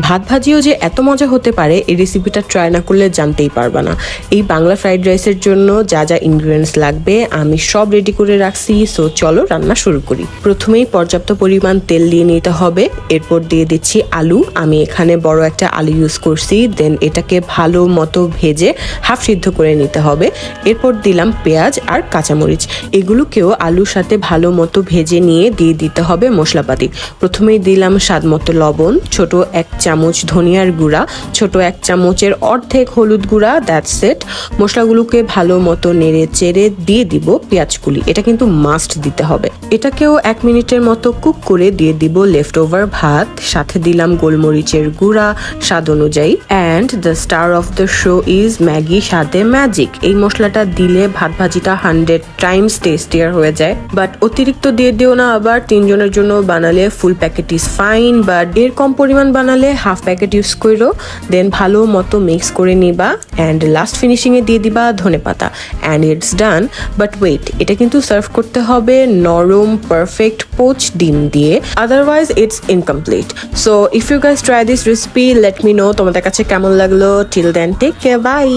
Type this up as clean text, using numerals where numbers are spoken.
ভাত ভাজিও যে এত মজা হতে পারে এই রেসিপিটা ট্রাই না করলে জানতেই পারবা না। এই বাংলা ফ্রাইড রাইসের জন্য যা যা ইনগ্রিডিয়েন্টস লাগবে আমি সব রেডি করে রাখছি, সো চলো রান্না শুরু করি। প্রথমেই পর্যাপ্ত পরিমাণ তেল দিয়ে নিতে হবে, এরপর দিয়ে দিচ্ছি আলু। আমি এখানে বড় একটা আলু ইউজ করছি। দেন এটাকে ভালো মতো ভেজে হাফ সিদ্ধ করে নিতে হবে। এরপর দিলাম পেঁয়াজ আর কাঁচামরিচ, এগুলোকেও আলুর সাথে ভালো মতো ভেজে নিয়ে দিয়ে দিতে হবে মশলাপাতি। প্রথমেই দিলাম স্বাদ মতো লবণ, ছোট 1 চামচ ধনিয়ার গুঁড়া, ছোট 1 চামচের অর্ধেক হলুদ গুঁড়া, দ্যাটস ইট। মশলাগুলোকে ভালো মতো নেড়ে চেড়ে দিয়ে দিব পেঁয়াজকুলি, এটা কিন্তু মাস্ট দিতে হবে। এটাকেও 1 মিনিটের মতো কুক করে দিয়ে দিব লেফট ওভার ভাত, সাথে দিলাম গোলমরিচের গুঁড়া স্বাদ অনুযায়ী। And the star of the show is Maggi স্বাদে ম্যাজিক। এই মশলাটা দিলে ভাত ভাজিটা 100 টাইমস টেস্টিয়ার হয়ে যায়, বাট অতিরিক্ত দিয়ে দিও না আবার। 3 জনের জন্য বানালে ফুল প্যাকেট ইজ ফাইন, বাট এর কম পরিমাণ বানালে হাফ প্যাকেট ইউজ করো। দেন ভালো মতো মিক্স করে নিবা অ্যান্ড লাস্ট ফিনিশিং এ দিয়ে দিবা ধনেপাতা and it's done. But wait, এটা কিন্তু সার্ভ করতে হবে নরম পারফেক্ট পোচ ডিম দিয়ে, otherwise it's incomplete. So if you guys try this recipe, let me know তোমাদের কাছে কেমন লাগলো। Till then take care, by.